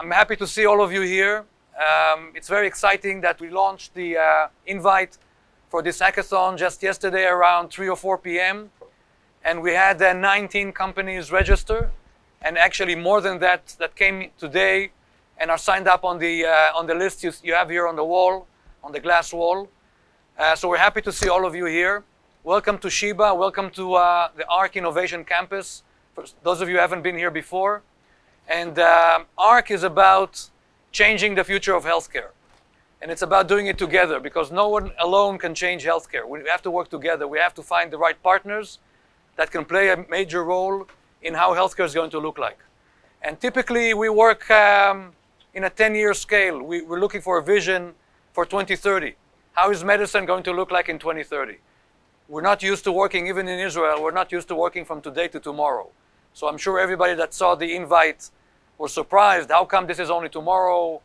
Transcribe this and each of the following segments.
I'm happy to see all of you here. It's very exciting that we launched the invite for this hackathon just yesterday around 3 or 4 p.m. And we had 19 companies register, and actually more than that came today and are signed up on the list you have here on the wall, on the glass wall. So we're happy to see all of you here. Welcome to Sheba. Welcome to the ARC Innovation Campus. For those of you who haven't been here before. And ARC is about changing the future of healthcare. And it's about doing it together, because no one alone can change healthcare. We have to work together. We have to find the right partners that can play a major role in how healthcare is going to look like. And typically we work in a 10-year scale. We're looking for a vision for 2030. How is medicine going to look like in 2030? We're not used to working, even in Israel, we're not used to working from today to tomorrow. So I'm sure everybody that saw the invite was surprised. How come this is only tomorrow?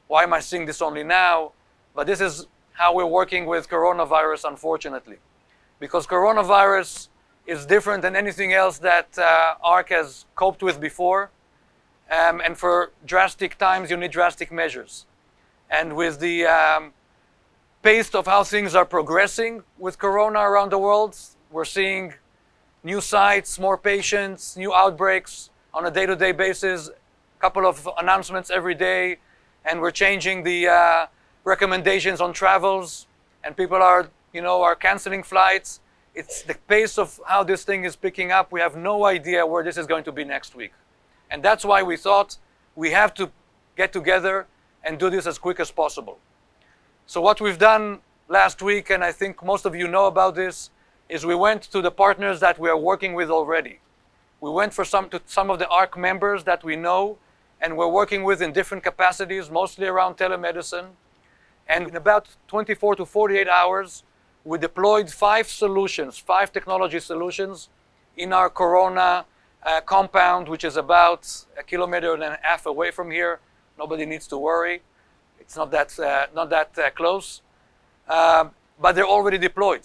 Why am I seeing this only now? But this is how we're working with coronavirus, unfortunately. Because coronavirus is different than anything else that ARC has coped with before. And for drastic times, you need drastic measures. And with the pace of how things are progressing with corona around the world, we're seeing new sites, more patients, new outbreaks on a day-to-day basis, a couple of announcements every day, and we're changing the recommendations on travels, and people are canceling flights. It's the pace of how this thing is picking up. We have no idea where this is going to be next week. And that's why we thought we have to get together and do this as quick as possible. So what we've done last week, and I think most of you know about this, is we went to the partners that we are working with already. We went to some of the ARC members that we know and we're working with in different capacities, mostly around telemedicine. And in about 24 to 48 hours, we deployed 5 technology solutions in our corona compound, which is about 1.5 kilometers away from here. Nobody needs to worry. It's not that close. But they're already deployed.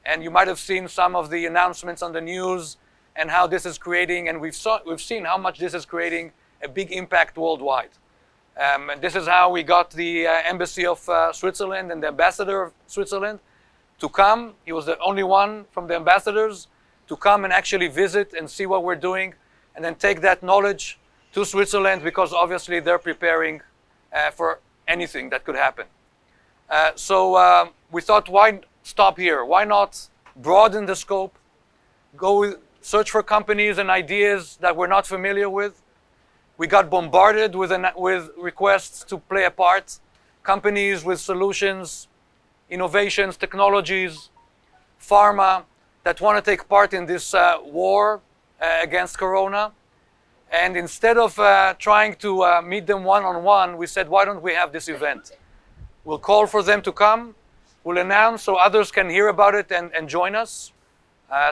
And you might have seen some of the announcements on the news and how this is creating, and we've seen how much this is creating a big impact worldwide. And this is how we got the Embassy of Switzerland and the Ambassador of Switzerland to come. He was the only one from the ambassadors to come and actually visit and see what we're doing, and then take that knowledge to Switzerland, because obviously they're preparing for anything that could happen. So we thought, why stop here? Why not broaden the scope, go search for companies and ideas that we're not familiar with? We got bombarded with requests to play a part, companies with solutions, innovations, technologies, pharma that want to take part in this war against corona. And instead of trying to meet them one-on-one, we said, why don't we have this event? We'll call for them to come. We'll announce so others can hear about it and join us.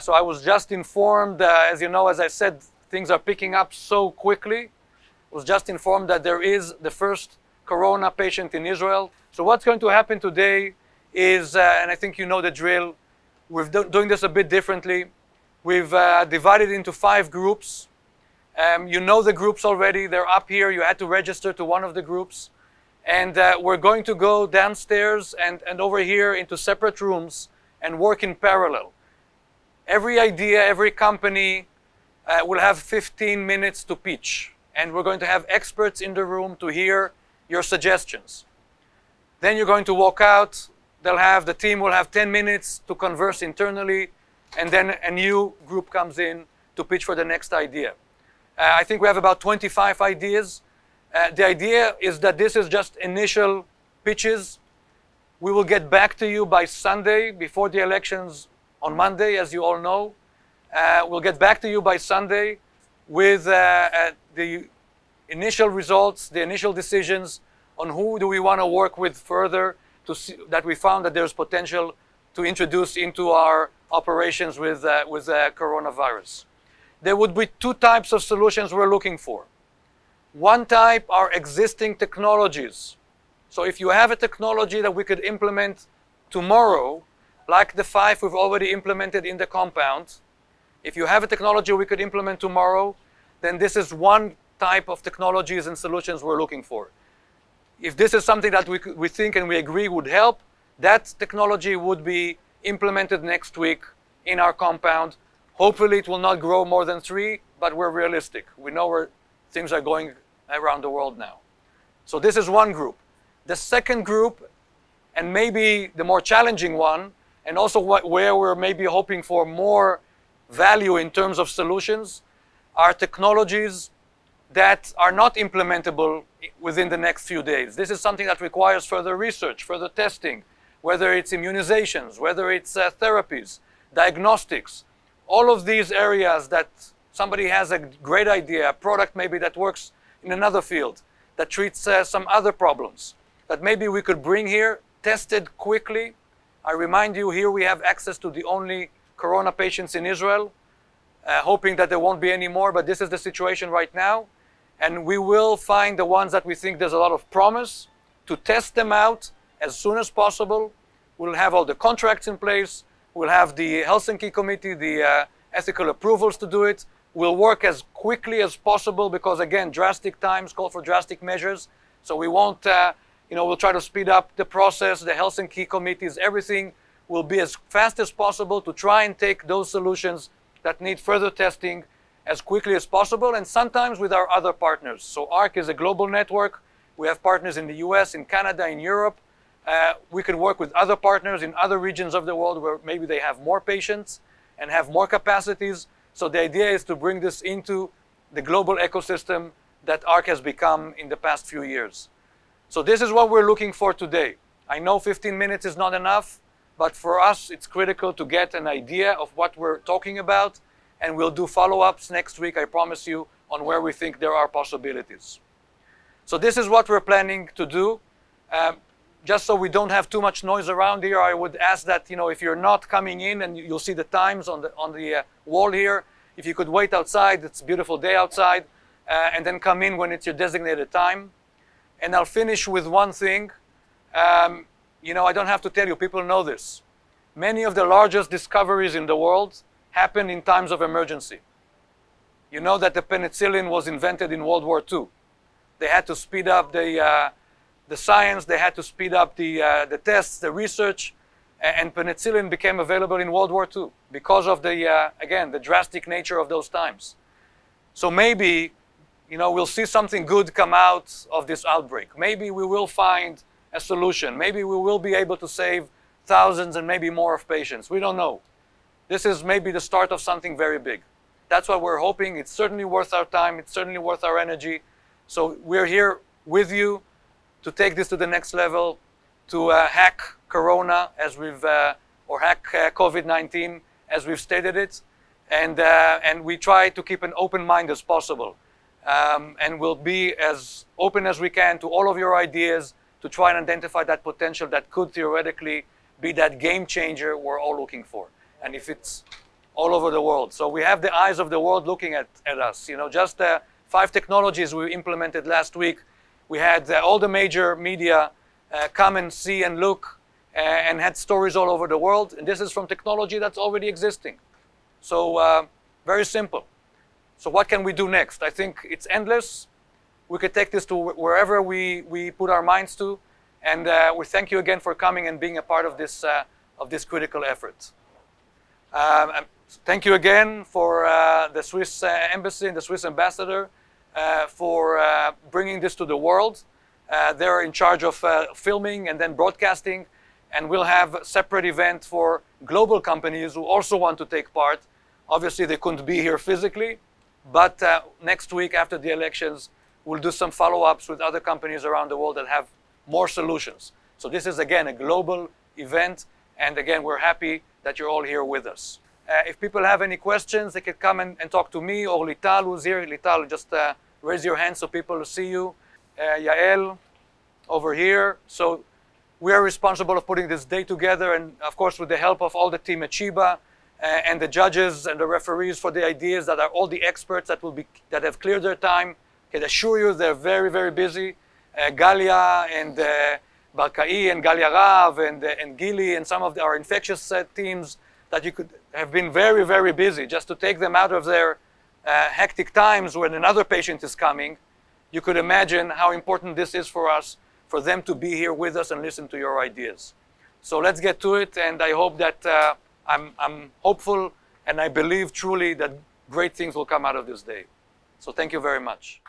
So I was just informed, as you know, as I said, things are picking up so quickly. I was just informed that there is the first corona patient in Israel. So what's going to happen today is, and I think you know the drill, we're doing this a bit differently. We've divided into 5 groups. You know the groups already. They're up here. You had to register to one of the groups. And we're going to go downstairs and over here into separate rooms and work in parallel. Every idea, every company will have 15 minutes to pitch. And we're going to have experts in the room to hear your suggestions. Then you're going to walk out. The team will have 10 minutes to converse internally. And then a new group comes in to pitch for the next idea. I think we have about 25 ideas. The idea is that this is just initial pitches. We will get back to you by Sunday, before the elections on Monday, as you all know. We'll get back to you by Sunday with the initial results, the initial decisions on who do we want to work with further, to see that we found that there's potential to introduce into our operations with coronavirus. There would be 2 types of solutions we're looking for. One type are existing technologies. So if you have a technology that we could implement tomorrow, like the 5 we've already implemented in the compound, if you have a technology we could implement tomorrow, then this is one type of technologies and solutions we're looking for. If this is something that we think and we agree would help, that technology would be implemented next week in our compound. Hopefully it will not grow more than 3, but we're realistic. We know where things are going around the world now. So this is one group. The second group, and maybe the more challenging one, and also where we're maybe hoping for more value in terms of solutions, are technologies that are not implementable within the next few days. This is something that requires further research, further testing, whether it's immunizations, whether it's therapies, diagnostics, all of these areas that somebody has a great idea, a product maybe that works in another field, that treats some other problems, that maybe we could bring here, tested quickly. I remind you, here we have access to the only corona patients in Israel, hoping that there won't be any more, but this is the situation right now. And we will find the ones that we think there's a lot of promise to test them out as soon as possible. We'll have all the contracts in place. We'll have the Helsinki committee, the ethical approvals to do it. We'll work as quickly as possible because, again, drastic times call for drastic measures. So we won't, we'll try to speed up the process, the Helsinki committees, everything will be as fast as possible to try and take those solutions that need further testing as quickly as possible, and sometimes with our other partners. So ARC is a global network. We have partners in the US, in Canada, in Europe. We can work with other partners in other regions of the world where maybe they have more patients and have more capacities. So the idea is to bring this into the global ecosystem that ARC has become in the past few years. So this is what we're looking for today. I know 15 minutes is not enough, but for us it's critical to get an idea of what we're talking about, and we'll do follow-ups next week, I promise you, on where we think there are possibilities. So this is what we're planning to do. Just so we don't have too much noise around here, I would ask that, if you're not coming in, and you'll see the times on the wall here, if you could wait outside, it's a beautiful day outside, and then come in when it's your designated time. And I'll finish with one thing. I don't have to tell you, people know this. Many of the largest discoveries in the world happen in times of emergency. You know that the penicillin was invented in World War II. They had to speed up the science, they had to speed up the tests, the research, and penicillin became available in World War II because of the drastic nature of those times. So maybe, we'll see something good come out of this outbreak. Maybe we will find a solution. Maybe we will be able to save thousands and maybe more of patients. We don't know. This is maybe the start of something very big. That's what we're hoping. It's certainly worth our time. It's certainly worth our energy. So we're here with you to take this to the next level, to hack Corona or hack COVID-19 as we've stated it, and we try to keep an open mind as possible, and we'll be as open as we can to all of your ideas to try and identify that potential that could theoretically be that game changer we're all looking for, and if it's all over the world. So we have the eyes of the world looking at us. Just 5 technologies we implemented last week. We had all the major media come and see and look and had stories all over the world. And this is from technology that's already existing. So very simple. So what can we do next? I think it's endless. We could take this to wherever we put our minds to. And we thank you again for coming and being a part of this critical effort. Thank you again for the Swiss embassy and the Swiss ambassador for bringing this to the world. They're in charge of filming and then broadcasting, and we'll have a separate event for global companies who also want to take part. Obviously, they couldn't be here physically, but next week after the elections, we'll do some follow-ups with other companies around the world that have more solutions. So this is, again, a global event, and again, we're happy that you're all here with us. If people have any questions, they can come and talk to me or Lital, who's here. Lital, just raise your hand so people see you. Yael, over here. So we are responsible of putting this day together, and of course with the help of all the team at Sheba and the judges and the referees for the ideas that are all the experts that have cleared their time. I can assure you they're very, very busy. Galia and Barkai and Galia Rav and Gili and some of our infectious teams that you could have been very, very busy just to take them out of their hectic times when another patient is coming, you could imagine how important this is for us, for them to be here with us and listen to your ideas. So let's get to it, and I hope that I'm hopeful, and I believe truly that great things will come out of this day. So thank you very much.